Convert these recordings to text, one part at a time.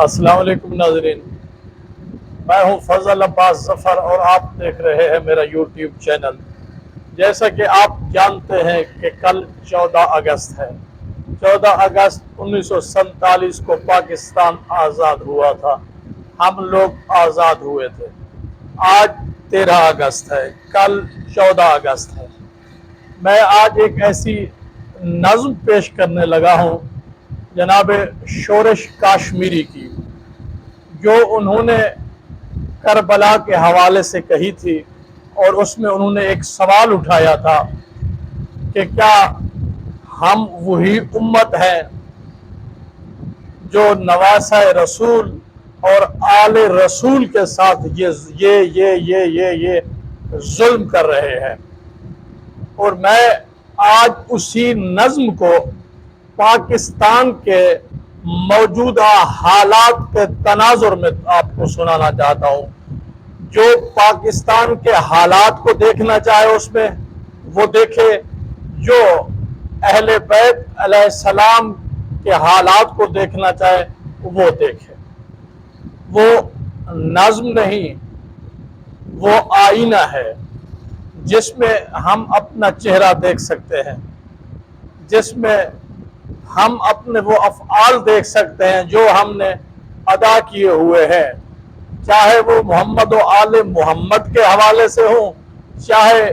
السلام علیکم ناظرین، میں ہوں فضل عباس ظفر اور آپ دیکھ رہے ہیں میرا یوٹیوب چینل۔ جیسا کہ آپ جانتے ہیں کہ کل 14 اگست ہے۔ 14 اگست 1947 کو پاکستان آزاد ہوا تھا، ہم لوگ آزاد ہوئے تھے۔ آج 13 اگست ہے، کل 14 اگست ہے۔ میں آج ایک ایسی نظم پیش کرنے لگا ہوں جناب شورش کاشمیری کی، جو انہوں نے کربلا کے حوالے سے کہی تھی، اور اس میں انہوں نے ایک سوال اٹھایا تھا کہ کیا ہم وہی امت ہیں جو نواسہ رسول اور آل رسول کے ساتھ یہ ظلم کر رہے ہیں۔ اور میں آج اسی نظم کو پاکستان کے موجودہ حالات کے تناظر میں آپ کو سنانا چاہتا ہوں۔ جو پاکستان کے حالات کو دیکھنا چاہے اس میں وہ دیکھے، جو اہل بیت علیہ السلام کے حالات کو دیکھنا چاہے وہ دیکھے۔ وہ نظم نہیں، وہ آئینہ ہے جس میں ہم اپنا چہرہ دیکھ سکتے ہیں، جس میں ہم اپنے وہ افعال دیکھ سکتے ہیں جو ہم نے ادا کیے ہوئے ہیں، چاہے وہ محمد و آل محمد کے حوالے سے ہوں، چاہے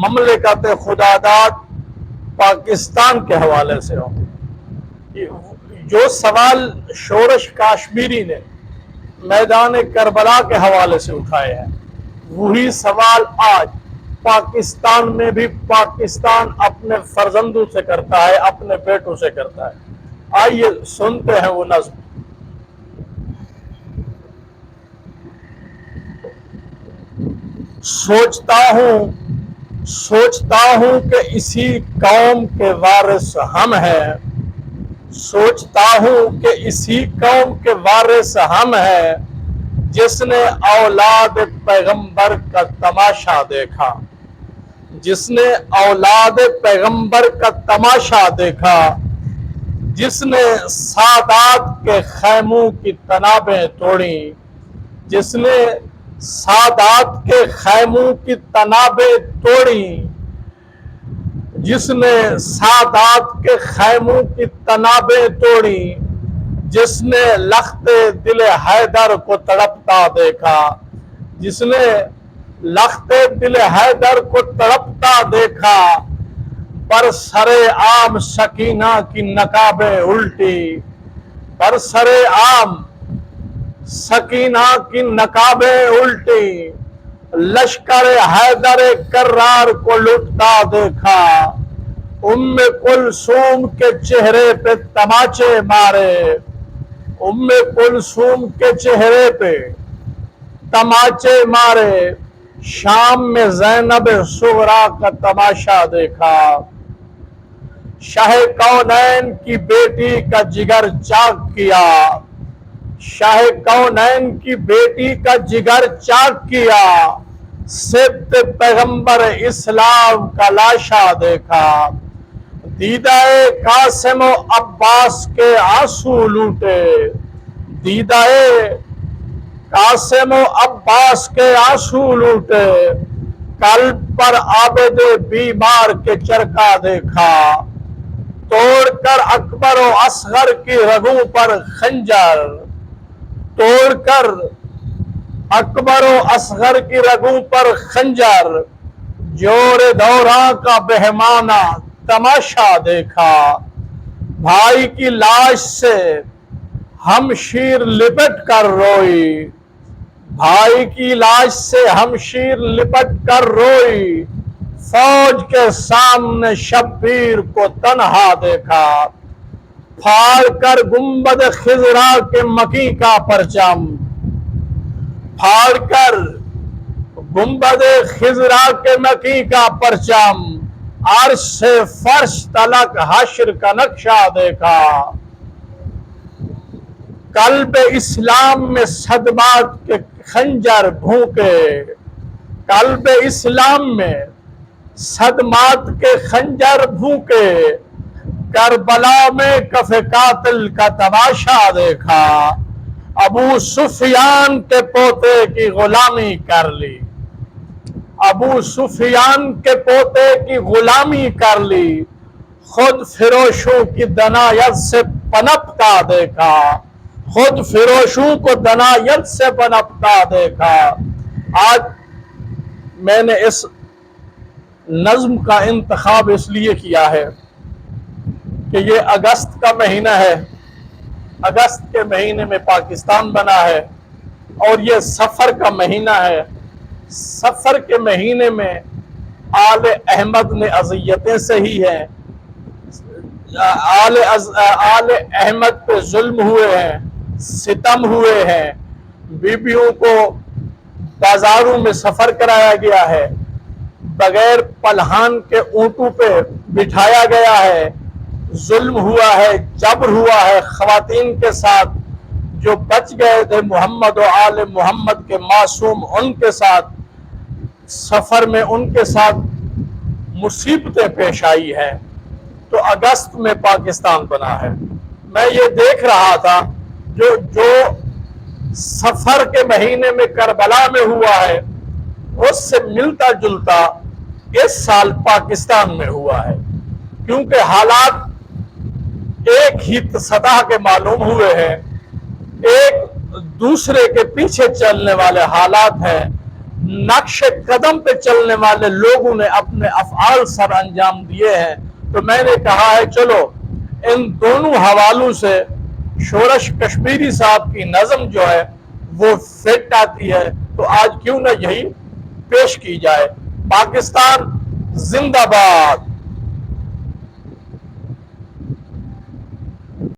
مملکت خداداد پاکستان کے حوالے سے ہوں۔ جو سوال شورش کاشمیری نے میدان کربلا کے حوالے سے اٹھائے ہیں، وہی سوال آج پاکستان میں بھی پاکستان اپنے فرزندوں سے کرتا ہے، اپنے بیٹوں سے کرتا ہے۔ آئیے سنتے ہیں وہ نظم۔ سوچتا ہوں کہ اسی قوم کے وارث ہم ہیں، سوچتا ہوں کہ اسی قوم کے وارث ہم ہیں، جس نے اولاد پیغمبر کا تماشا دیکھا، جس نے اولاد پیغمبر کا تماشا دیکھا، جس نے سادات کے خیموں کی تنابیں توڑی، جس نے سادات کے خیموں کی تنابیں توڑی، جس نے سادات کے خیموں کی تنابیں توڑی، جس نے لخت دل حیدر کو تڑپتا دیکھا، جس نے لخت دل حیدر کو تڑپتا دیکھا، پر سر عام سکینہ کی نقابیں الٹی، پر سر عام سکینہ کی نقابیں الٹی، لشکر حیدر کرار کو لٹتا دیکھا، ام کلثوم کے چہرے پہ تماچے مارے، ام کلثوم کے چہرے پہ تماچے مارے، شام میں زینب صغریٰ کا تماشا دیکھا، شاہ کونین کی بیٹی کا جگر چاک کیا، شاہ کونین کی بیٹی کا جگر چاک کیا، سبط پیغمبر اسلام کا لاشا دیکھا، دیدہ قاسم و عباس کے آنسو لوٹے، دیدہ قاسم و عباس کے آنسو لوٹے، قلب پر عابد بیمار کے چرکا دیکھا، توڑ کر اکبر و اصغر کی رگوں پر خنجر، توڑ کر اکبر و اصغر کی رگوں پر خنجر، جور دوراں کا بہمانہ تماشا دیکھا، بھائی کی لاش سے ہمشیر لپٹ کر روئی، بھائی کی لاش سے ہمشیر لپٹ کر روئی، فوج کے سامنے شبیر کو تنہا دیکھا، پھاڑ کر گنبد خضرا کے مکی کا پرچم، پھاڑ کر گنبد خضرا کے مکی کا پرچم، عرش سے فرش تلک حشر کا نقشہ دیکھا، قلب اسلام میں صدمات کے خنجر بھونکے، قلب اسلام میں صدمات کے خنجر بھونکے، کربلا میں کف قاتل کا تماشا دیکھا، ابو سفیان کے پوتے کی غلامی کر لی، ابو سفیان کے پوتے کی غلامی کر لی، خود فروشوں کی دنایت سے پنپتا دیکھا، خود فروشوں کو دنایت سے پنپتا دیکھا۔ آج میں نے اس نظم کا انتخاب اس لیے کیا ہے کہ یہ اگست کا مہینہ ہے، اگست کے مہینے میں پاکستان بنا ہے، اور یہ سفر کا مہینہ ہے۔ سفر کے مہینے میں آل احمد نے اذیتیں سہی ہیں، آل احمد پہ ظلم ہوئے ہیں، ستم ہوئے ہیں، بیویوں کو بازاروں میں سفر کرایا گیا ہے، بغیر پلہان کے اونٹوں پہ بٹھایا گیا ہے، ظلم ہوا ہے، جبر ہوا ہے خواتین کے ساتھ۔ جو بچ گئے تھے محمد و آل محمد کے معصوم، ان کے ساتھ سفر میں ان کے ساتھ مصیبتیں پیش آئی ہیں۔ تو اگست میں پاکستان بنا ہے۔ میں یہ دیکھ رہا تھا جو سفر کے مہینے میں کربلا میں ہوا ہے، اس سے ملتا جلتا اس سال پاکستان میں ہوا ہے، کیونکہ حالات ایک ہی سطح کے معلوم ہوئے ہیں، ایک دوسرے کے پیچھے چلنے والے حالات ہیں، نقش قدم پہ چلنے والے لوگوں نے اپنے افعال سر انجام دیے ہیں۔ تو میں نے کہا ہے چلو ان دونوں حوالوں سے شورش کشمیری صاحب کی نظم جو ہے وہ فٹ آتی ہے، تو آج کیوں نہ یہی پیش کی جائے۔ پاکستان زندہ باد۔